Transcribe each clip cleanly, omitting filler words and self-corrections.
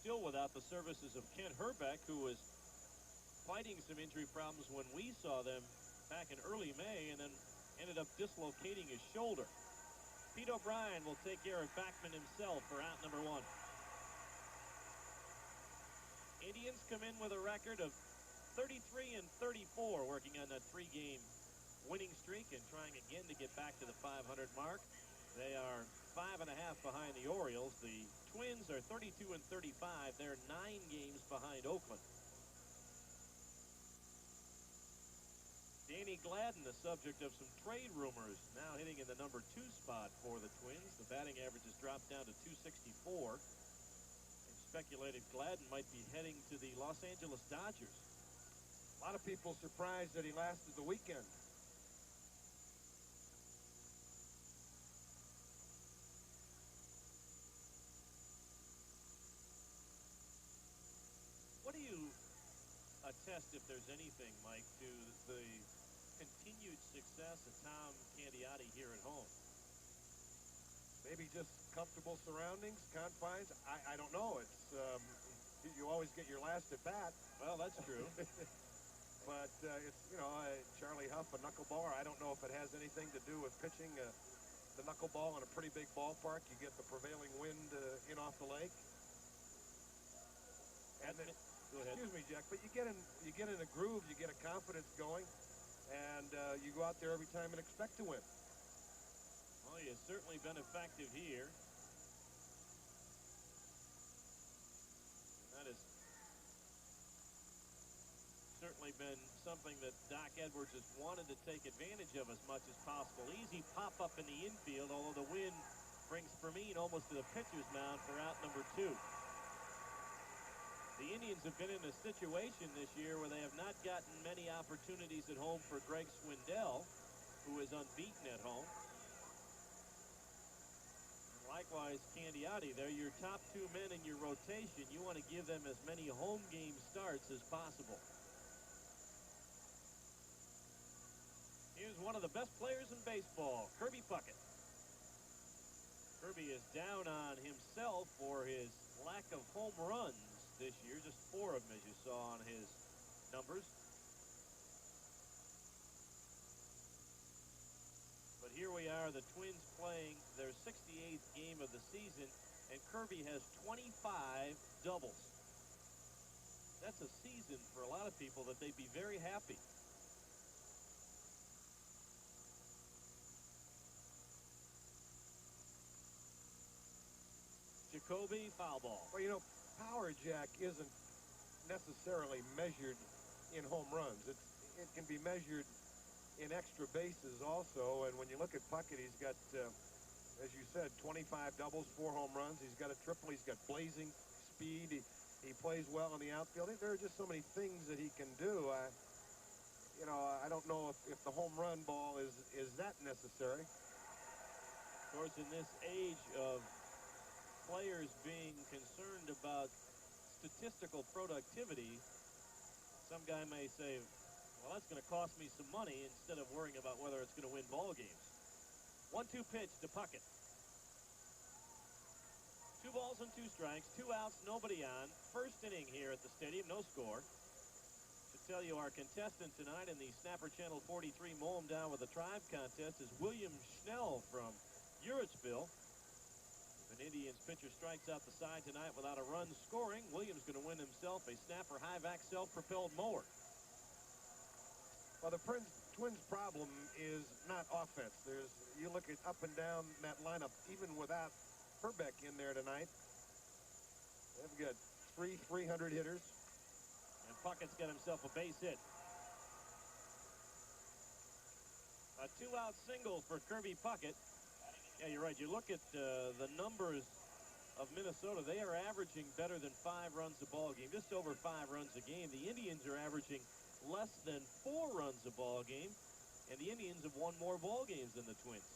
still without the services of Kent Herbeck, who was fighting some injury problems when we saw them back in early May and then ended up dislocating his shoulder. Pete O'Brien will take care of Backman himself for out number 1. Indians come in with a record of 33-34, working on that 3-game winning streak and trying again to get back to the 500 mark. They are 5.5 behind the Orioles. The Twins are 32-35. They're 9 games behind Oakland. Danny Gladden, the subject of some trade rumors, now hitting in the number 2 spot for the Twins. The batting average has dropped down to 264. Speculated Gladden might be heading to the Los Angeles Dodgers. A lot of people surprised that he lasted the weekend. What do you attest, if there's anything, Mike, to the continued success of Tom Candiotti here at home? Maybe just comfortable surroundings, confines. I don't know. It's you always get your last at bat. Well, that's true. But it's, you know, Charlie Huff, a knuckleballer. I don't know if it has anything to do with pitching the knuckleball in a pretty big ballpark. You get the prevailing wind in off the lake. And then, go ahead. Excuse me, Jack, but you get in a groove, you get a confidence going, and you go out there every time and expect to win. Well, he has certainly been effective here. And that has certainly been something that Doc Edwards has wanted to take advantage of as much as possible. Easy pop-up in the infield, although the wind brings Fermin almost to the pitcher's mound for out number 2. The Indians have been in a situation this year where they have not gotten many opportunities at home for Greg Swindell, who is unbeaten at home. Likewise, Candiotti, they're your top 2 men in your rotation. You want to give them as many home game starts as possible. Here's one of the best players in baseball, Kirby Puckett. Kirby is down on himself for his lack of home runs this year, just 4 of them, as you saw on his numbers. But here we are, the Twins playing their 68th game of the season, and Kirby has 25 doubles. That's a season for a lot of people that they'd be very happy. Jacoby, foul ball. Well, you know, power, Jack, isn't necessarily measured in home runs. It can be measured in extra bases also, and when you look at Puckett, he's got, as you said, 25 doubles, 4 home runs. He's got a triple. He's got blazing speed. He plays well in the outfield. There are just so many things that he can do. You know, I don't know if the home run ball is that necessary. Of course, in this age of players being concerned about statistical productivity, some guy may say, well, that's going to cost me some money, instead of worrying about whether it's going to win ball games. 1-2 pitch to Puckett. 2 balls and 2 strikes, 2 outs, nobody on. First inning here at the stadium, no score. To tell you, our contestant tonight in the Snapper Channel 43 Mow 'em Down with the Tribe contest is William Schnell from Uritzville. If an Indians pitcher strikes out the side tonight without a run scoring, Williams going to win himself a Snapper High-Vac self-propelled mower. Well, the Twins' problem is not offense. You look at up and down that lineup, even without Herbeck in there tonight, they've got 300 hitters. And Puckett's got himself a base hit. A 2-out single for Kirby Puckett. Yeah, you're right. You look at the numbers of Minnesota. They are averaging better than 5 runs a ball game, just over 5 runs a game. The Indians are averaging less than 4 runs a ball game, and the Indians have won more ball games than the Twins.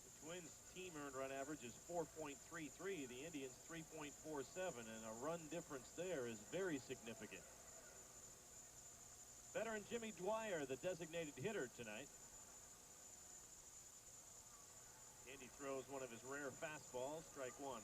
The Twins team earned run average is 4.33, the Indians 3.47, and a run difference there is very significant. Veteran Jimmy Dwyer, the designated hitter tonight. Andy throws one of his rare fastballs, strike one.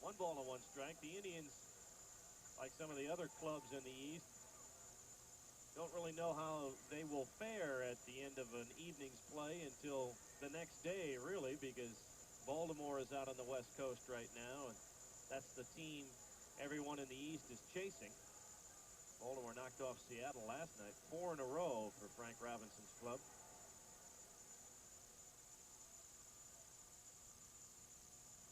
One ball and one strike. The Indians, like some of the other clubs in the East, don't really know how they will fare at the end of an evening's play until the next day, really, because Baltimore is out on the West Coast right now, and that's the team everyone in the East is chasing. Baltimore knocked off Seattle last night, 4 in a row for Frank Robinson's club.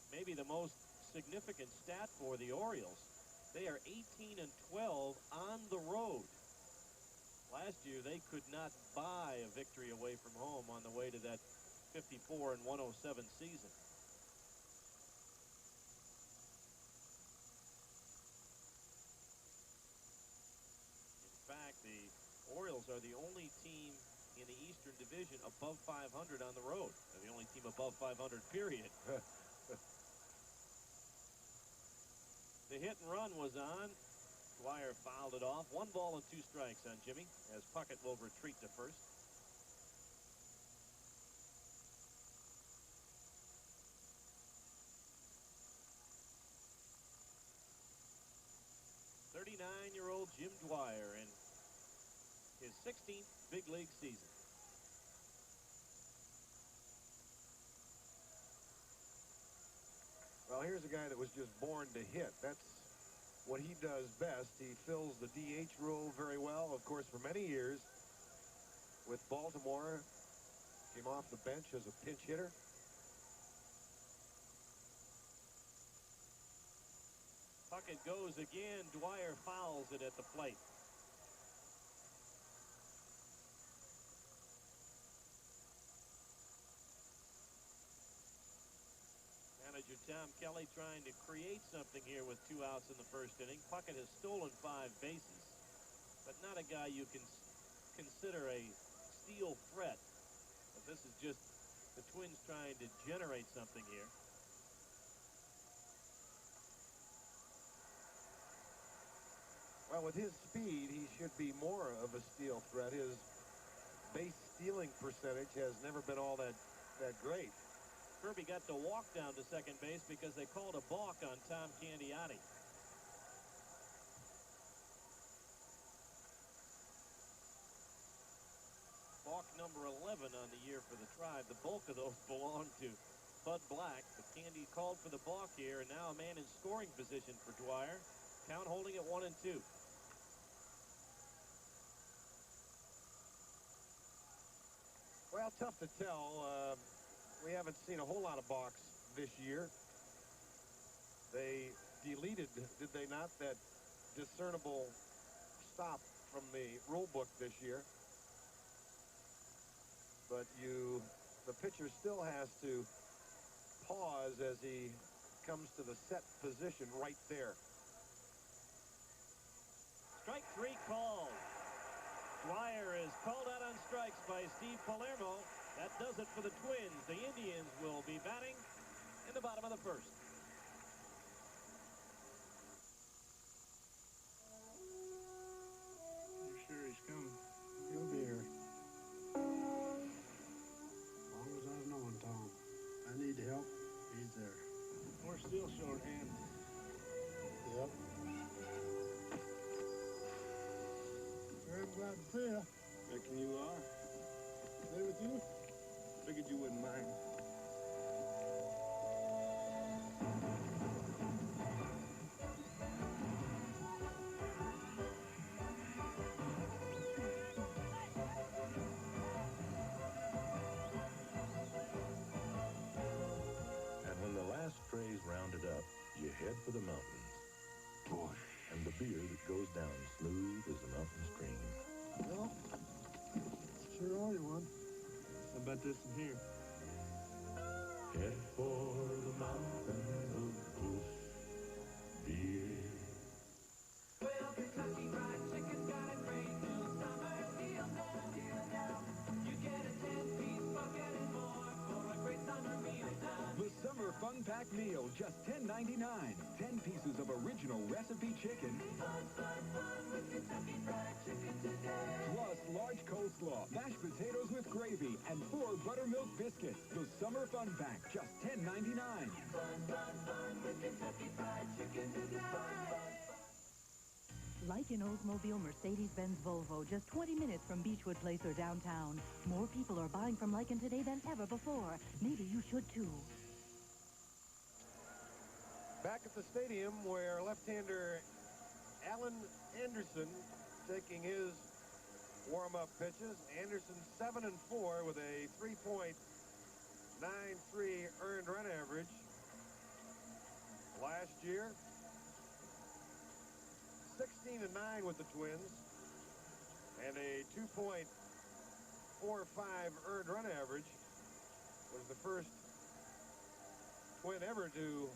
Maybe the most significant stat for the Orioles, they are 18 and 12 on the road. Last year, they could not buy a victory away from home on the way to that 54 and 107 season. In fact, the Orioles are the only team in the Eastern Division above 500 on the road. They're the only team above 500, period. The hit and run was on. Dwyer fouled it off. 1 ball and 2 strikes on Jimmy as Puckett will retreat to first. '39-year-old Jim Dwyer in his 16th big league season. Well, here's a guy that was just born to hit. That's what he does best. He fills the DH role very well. Of course, for many years with Baltimore, came off the bench as a pinch hitter. Puckett goes again. Dwyer fouls it at the plate. Manager Tom Kelly trying to create something here with 2 outs in the first inning. Puckett has stolen 5 bases, but not a guy you can consider a steal threat. But this is just the Twins trying to generate something here. Well, with his speed, he should be more of a steal threat. His base stealing percentage has never been all that great. Kirby got to walk down to second base because they called a balk on Tom Candiotti. Balk number 11 on the year for the Tribe. The bulk of those belong to Bud Black. But Candy called for the balk here, and now a man in scoring position for Dwyer. Count holding at 1-2. Well, tough to tell. We haven't seen a whole lot of balks this year. They deleted, did they not, that discernible stop from the rule book this year. But the pitcher still has to pause as he comes to the set position right there. Strike 3 called. Dwyer is called out on strikes by Steve Palermo. That does it for the Twins. The Indians will be batting in the bottom of the first. I'm sure he's coming. He'll be here. As long as I've known Tom. I need help. He's there. We're still short-handed. Yep. Very glad to see you. Reckon you are. Stay with you? Figured you wouldn't mind. And when the last tray's rounded up, you head for the mountains. Boy. And the beer that goes down smooth as the mountain stream. Well, sure are you one. How about this one here? Head for the mountain of Bush beer. Well, Kentucky Fried Chicken's got a great new summer deal now. You get a 10-piece bucket and more. Fun Pack Meal, just $10.99. 10 pieces of original recipe chicken. Plus large coleslaw, mashed potatoes with gravy, and 4 buttermilk biscuits. The Summer Fun Pack, just $10.99. Like in Oldsmobile, Mercedes-Benz, Volvo, just 20 minutes from Beechwood Place or downtown. More people are buying from Lycan today than ever before. Maybe you should too. Back at the stadium where left-hander Alan Anderson taking his warm-up pitches. Anderson 7-4 with a 3.93 earned run average. Last year, 16-9 with the Twins and a 2.45 earned run average. Was the first Twin ever to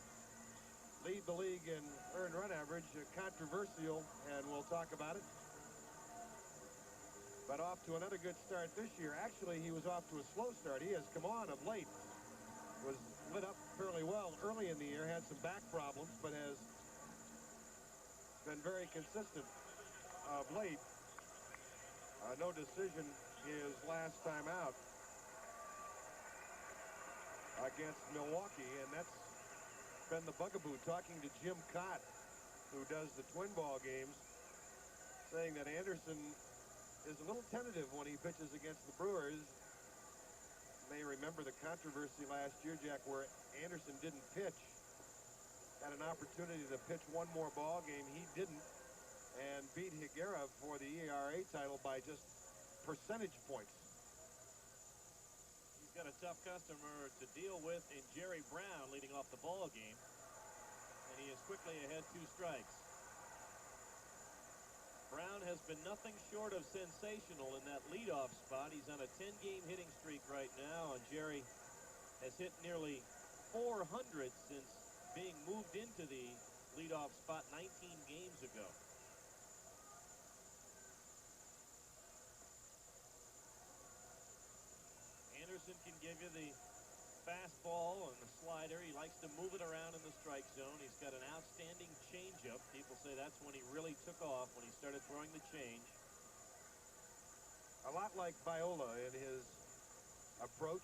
lead the league in earned run average. Controversial, and we'll talk about it. But off to another good start this year. Actually, he was off to a slow start. He has come on of late. Was lit up fairly well early in the year. Had some back problems, but has been very consistent of late. No decision his last time out against Milwaukee, and that's been the bugaboo. Talking to Jim Cott, who does the Twin ball games, saying that Anderson is a little tentative when he pitches against the Brewers. You may remember the controversy last year, Jack, where Anderson didn't pitch. Had an opportunity to pitch one more ball game. He didn't, and beat Higuera for the ERA title by just percentage points. He's got a tough customer to deal with in Jerry Brown leading off the ball game, and he is quickly ahead 2 strikes. Brown has been nothing short of sensational in that leadoff spot. He's on a 10-game hitting streak right now, and Jerry has hit nearly 400 since being moved into the leadoff spot 19 games ago. Anderson can give you the fastball and the slider. He likes to move it around in the strike zone. He's got an outstanding changeup. People say that's when he really took off, when he started throwing the change. A lot like Viola in his approach.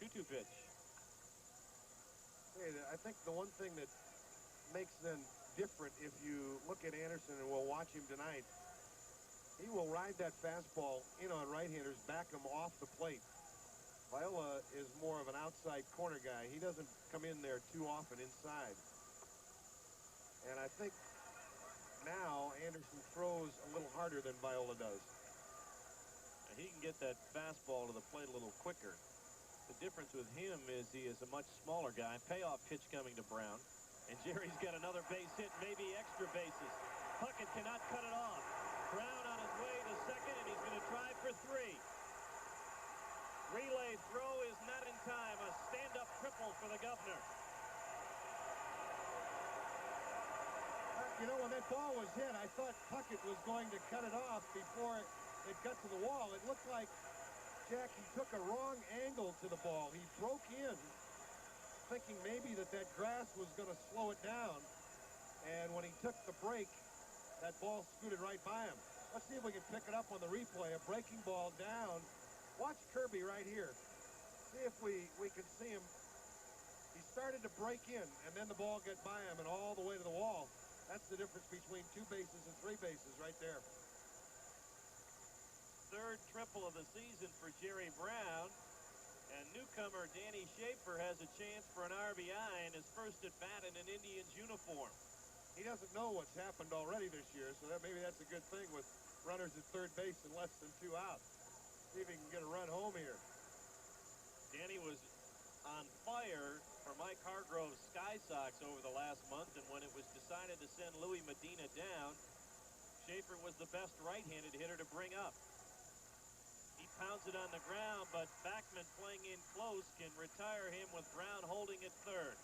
2-2 pitch. Hey, I think the one thing that makes them different, if you look at Anderson, and we'll watch him tonight, he will ride that fastball in on right-handers, back him off the plate. Viola is more of an outside corner guy. He doesn't come in there too often inside. And I think now Anderson throws a little harder than Viola does. And he can get that fastball to the plate a little quicker. The difference with him is he is a much smaller guy. Payoff pitch coming to Brown. And Jerry's got another base hit, maybe extra bases. Puckett cannot cut it off. Brown on his way to second, and he's going to try for 3. Relay throw is not in time. A stand-up triple for the Governor. You know, when that ball was hit, I thought Puckett was going to cut it off before it got to the wall. It looked like, Jack, he took a wrong angle to the ball. He broke in, thinking maybe that grass was going to slow it down. And when he took the break, that ball scooted right by him. Let's see if we can pick it up on the replay. A breaking ball down. Watch Kirby right here. See if we can see him. He started to break in, and then the ball got by him and all the way to the wall. That's the difference between 2 bases and 3 bases right there. Third triple of the season for Jerry Brown. And newcomer Danny Schaefer has a chance for an RBI in his first at bat in an Indians uniform. He doesn't know what's happened already this year, so maybe that's a good thing with runners at third base and less than 2 outs. See if he can get a run home here. Danny was on fire for Mike Hargrove's Sky Sox over the last month, and when it was decided to send Louis Medina down, Schaefer was the best right-handed hitter to bring up. He pounds it on the ground, but Backman playing in close can retire him with Brown holding at third.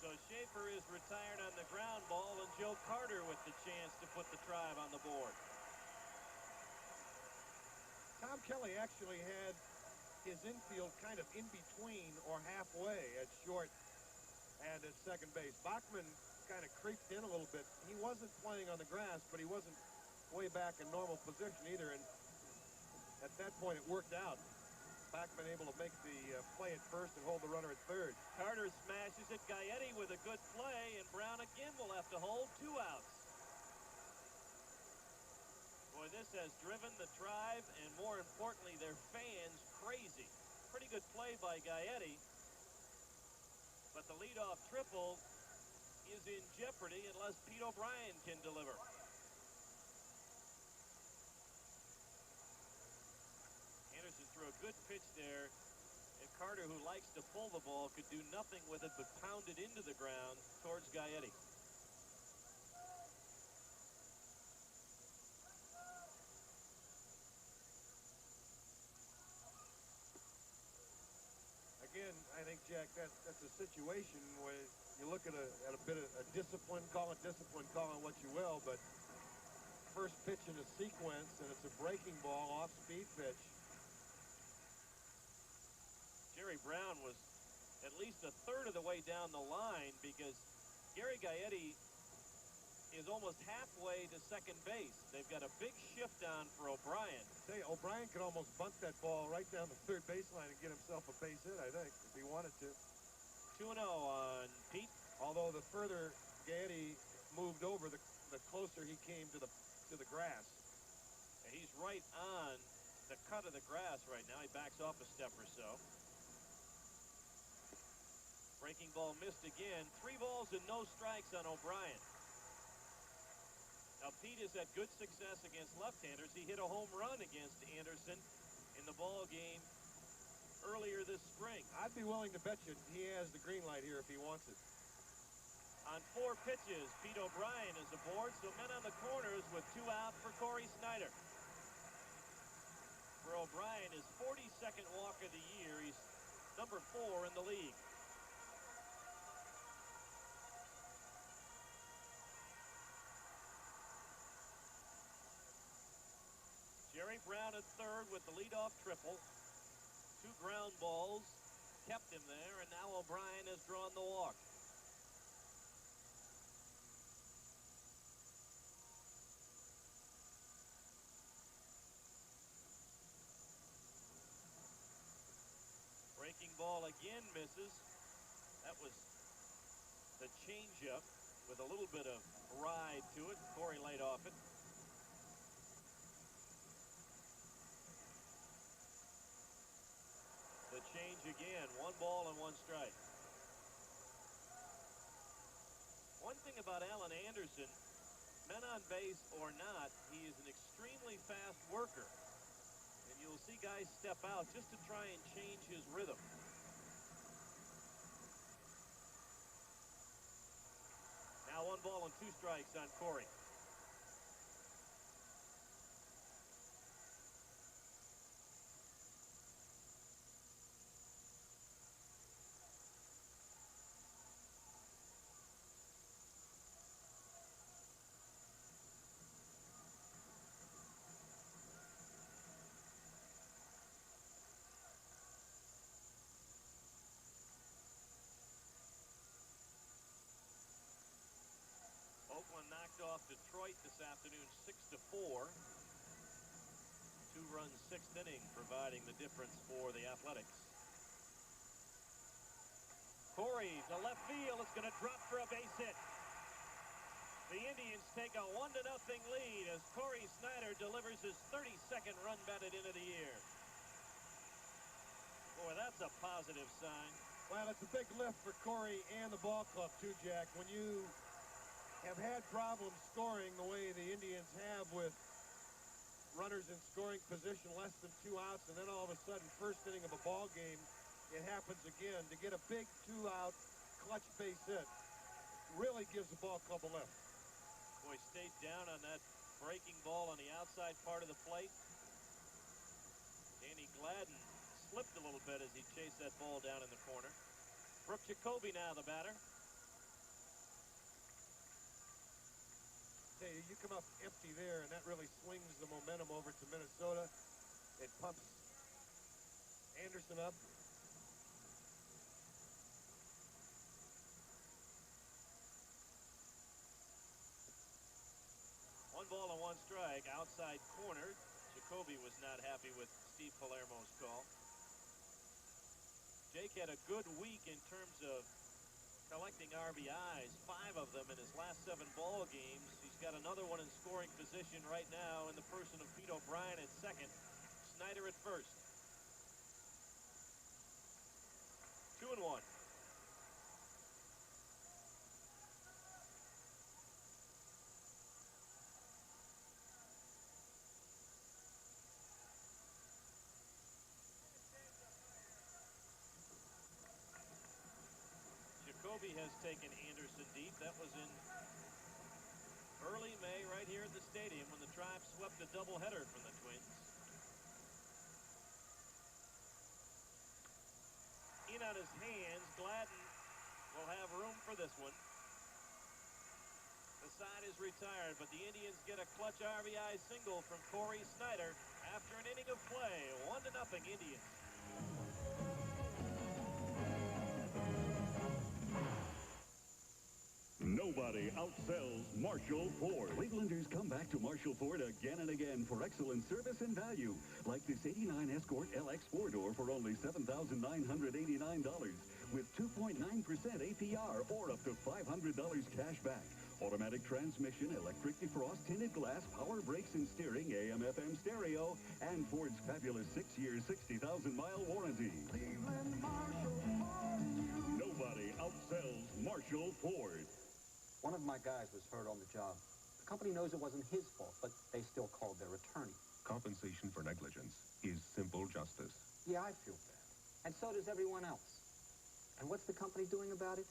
So Schaefer is retired on the ground ball, and Joe Carter with the chance to put the Tribe on the board. Tom Kelly actually had his infield kind of in between or halfway at short and at second base. Bachman kind of creeped in a little bit. He wasn't playing on the grass, but he wasn't way back in normal position either, and at that point it worked out. Bachman able to make the play at first and hold the runner at third. Carter smashes it. Candiotti with a good play, and Brown again will have to hold 2 outs. Boy, this has driven the Tribe and, more importantly, their fans crazy. Pretty good play by Candiotti, but the leadoff triple is in jeopardy unless Pete O'Brien can deliver. Anderson threw a good pitch there, and Carter, who likes to pull the ball, could do nothing with it but pound it into the ground towards Candiotti. Again, I think, Jack, that's a situation where you look at a bit of a discipline, call it what you will, but first pitch in a sequence, and it's a breaking ball, off-speed pitch. Jerry Brown was at least a third of the way down the line because Gary Candiotti is almost halfway to second base. They've got a big shift on for O'Brien. Say, O'Brien could almost bunt that ball right down the third baseline and get himself a base hit, I think, if he wanted to. 2-0 on Pete. Although the further Candiotti moved over, the closer he came to the grass. And he's right on the cut of the grass right now. He backs off a step or so. Breaking ball missed again. 3 balls and no strikes on O'Brien. Now, Pete has had good success against left-handers. He hit a home run against Anderson in the ball game earlier this spring. I'd be willing to bet you he has the green light here if he wants it. On 4 pitches, Pete O'Brien is aboard, so men on the corners with 2 out for Corey Snyder. For O'Brien, his 42nd walk of the year. He's number 4 in the league. Jerry Brown at third with the leadoff triple. 2 ground balls kept him there, and now O'Brien has drawn the walk. Breaking ball again misses. That was the changeup with a little bit of ride to it. Corey laid off it. The change again. 1 ball and 1 strike. One thing about Alan Anderson, men on base or not, he is an extremely fast worker. And you'll see guys step out just to try and change his rhythm. Now 1 ball and 2 strikes on Corey. Oakland knocked off Detroit this afternoon 6-4. 2 runs, 6th inning, providing the difference for the Athletics. Corey to left field. It's going to drop for a base hit. The Indians take a 1-0 lead as Corey Snyder delivers his 32nd run batted into the year. Boy, that's a positive sign. Well, it's a big lift for Corey and the ball club, too, Jack. When you have had problems scoring the way the Indians have with runners in scoring position, less than 2 outs, and then all of a sudden, first inning of a ball game, it happens again. To get a big 2-out clutch base hit really gives the ball club a lift. Boy, stayed down on that breaking ball on the outside part of the plate. Danny Gladden slipped a little bit as he chased that ball down in the corner. Brooke Jacoby now the batter. tell you, you come up empty there, and that really swings the momentum over to Minnesota. It pumps Anderson up. One ball and one strike, outside corner. Jacoby was not happy with Steve Palermo's call. Jake had a good week in terms of collecting RBIs, 5 of them in his last 7 ball games. He's got another one in scoring position right now in the person of Pete O'Brien at second, Snyder at first. 2-1. Jacoby has taken Anderson deep. That was in early May right here at the stadium when the Tribe swept a doubleheader from the Twins. In on his hands, Gladden will have room for this one. The side is retired, but the Indians get a clutch RBI single from Corey Snyder after an inning of play. 1-0 Indians. Nobody outsells Marshall Ford. Clevelanders come back to Marshall Ford again and again for excellent service and value. Like this '89 Escort LX 4-door for only $7,989 with 2.9% APR or up to $500 cash back. Automatic transmission, electric defrost, tinted glass, power brakes and steering, AM/FM stereo, and Ford's fabulous 6-year, 60,000-mile warranty. Cleveland Marshall Ford. Nobody outsells Marshall Ford. One of my guys was hurt on the job. The company knows it wasn't his fault, but they still called their attorney. Compensation for negligence is simple justice. Yeah, I feel bad. And so does everyone else. And what's the company doing about it?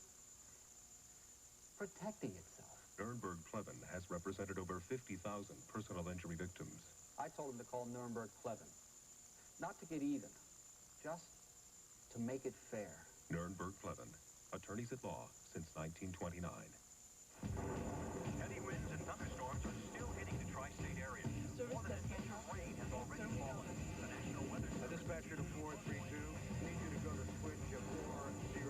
Protecting itself. Nurnberg Pleven has represented over 50,000 personal injury victims. I told him to call Nurnberg Pleven. Not to get even, just to make it fair. Nurnberg Pleven, attorneys at law since 1929. Heavy winds and thunderstorms are still hitting the tri-state area. More than an inch of rain has already fallen. The National Weather Service. Dispatcher to 432. Need you to go to switch 4006.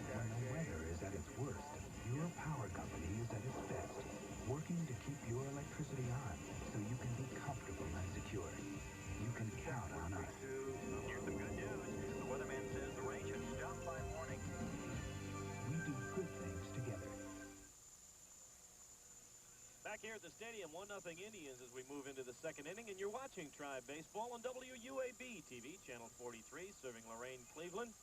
When the weather is at its worst, your power company is at its best, working to keep your electricity on so you can be comfortable and secure. You can count on us. Here's the good news. The weatherman says the rain should stop by morning. We do good things together. Back here at the stadium, 1-0 Indians as we move into the second inning, and you're watching Tribe Baseball on WUAB TV, Channel 43, serving Lorain, Cleveland.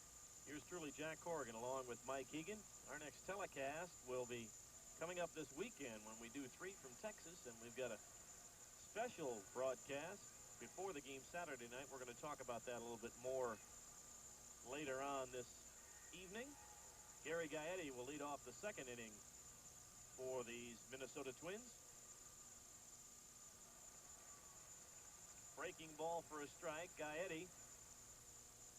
Here's truly Jack Corrigan along with Mike Egan. Our next telecast will be coming up this weekend when we do 3 from Texas, and we've got a special broadcast before the game Saturday night. We're going to talk about that a little bit more later on this evening. Gary Gaetti will lead off the second inning for these Minnesota Twins. Breaking ball for a strike. Gaetti,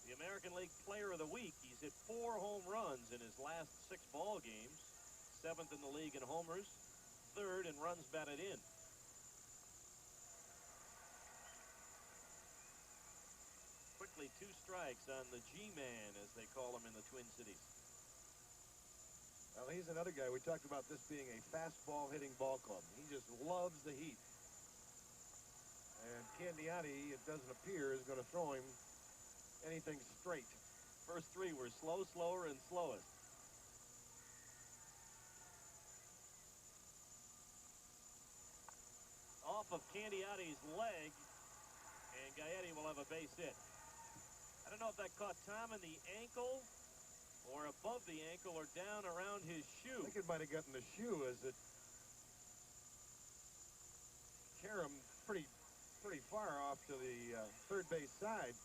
the American League Player of the Week. He's hit 4 home runs in his last 6 ball games. 7th in the league in homers, 3rd in runs batted in. Quickly 2 strikes on the G-Man, as they call him in the Twin Cities. Well, he's another guy. We talked about this being a fastball hitting ball club. He just loves the heat. And Candiotti, it doesn't appear, is going to throw him anything straight. First 3 were slow, slower, and slowest. Off of Candiotti's leg, and Gaetti will have a base hit. I don't know if that caught Tom in the ankle or above the ankle or down around his shoe. I think it might have gotten the shoe as it carried him pretty far off to the third base side.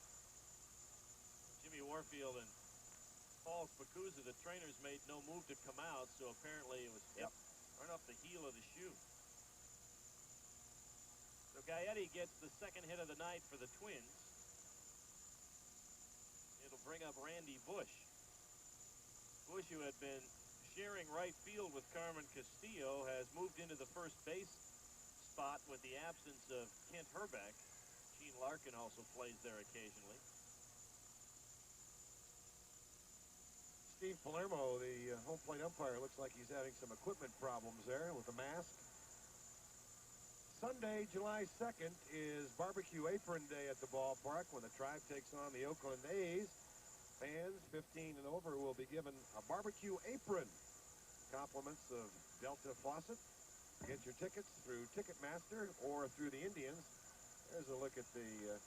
Jimmy Warfield and Paul Spacuzza, the trainers, made no move to come out, so apparently it was hit right off the heel of the shoe. So Gaetti gets the second hit of the night for the Twins. It'll bring up Randy Bush. Bush, who had been sharing right field with Carmen Castillo, has moved into the first base spot with the absence of Kent Herbeck. Gene Larkin also plays there occasionally. Steve Palermo, the home plate umpire, looks like he's having some equipment problems there with the mask. Sunday, July 2nd, is Barbecue Apron Day at the ballpark when the Tribe takes on the Oakland A's. Fans 15 and over will be given a barbecue apron. Compliments of Delta Faucet. Get your tickets through Ticketmaster or through the Indians. There's a look at the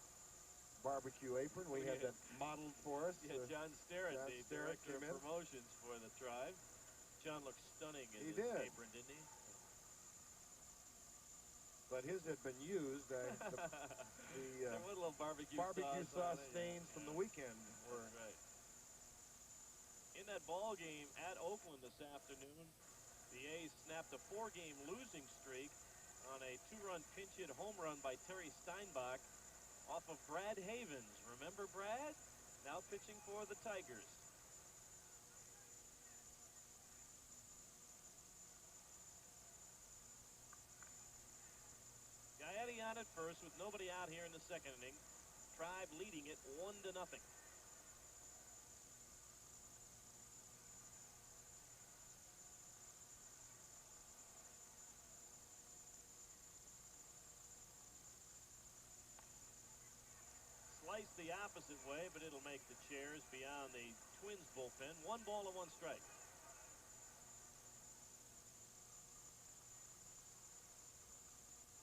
barbecue apron. We had that modeled for us. Yeah, John Sterrett, John the Sterrett director of came in. promotions for the Tribe. John looked stunning in He his did. apron, didn't he? But his had been used. There was a little barbecue sauce on it, stains from the weekend. Were right. In that ball game at Oakland this afternoon, the A's snapped a 4-game losing streak on a 2-run pinch hit home run by Terry Steinbach off of Brad Havens. Remember Brad? Now pitching for the Tigers. Candiotti on at first with nobody out here in the second inning. Tribe leading it 1-0. Slice the opposite way, but it'll make the chairs beyond the Twins bullpen. 1 ball and 1 strike.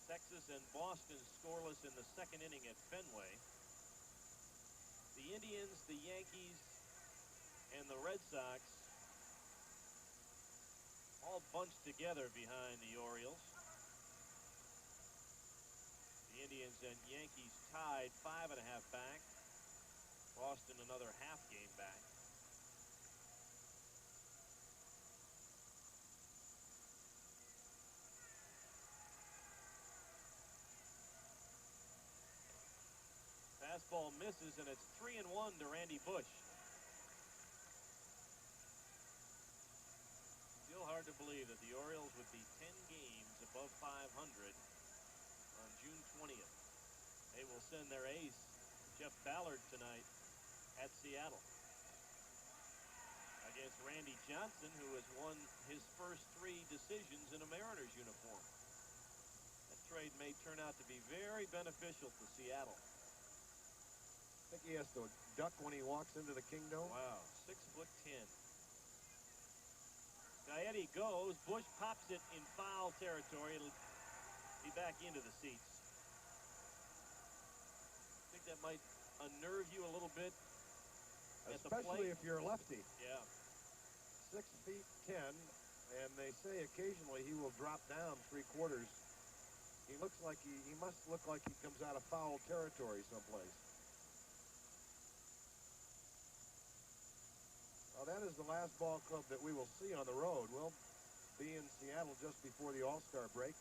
Texas and Boston scoreless in the second inning at Fenway. The Indians, the Yankees, and the Red Sox all bunched together behind the Orioles. The Indians and Yankees tied 5.5 back. Boston another half game back. Fastball misses, and it's 3-1 to Randy Bush. Still hard to believe that the Orioles would be 10 games above 500 on June 20th. They will send their ace, Jeff Ballard, tonight at Seattle against Randy Johnson, who has won his first 3 decisions in a Mariners uniform. That trade may turn out to be very beneficial to Seattle. I think he has to duck when he walks into the Kingdome. Wow, 6'10". Candiotti goes. Bush pops it in foul territory. It'll be back into the seats. I think that might unnerve you a little bit at the Especially plate. if you're a lefty. Yeah. 6'10", and they say occasionally he will drop down 3/4. He looks like he must look like he comes out of foul territory someplace. Well, that is the last ball club that we will see on the road. We'll be in Seattle just before the All-Star break.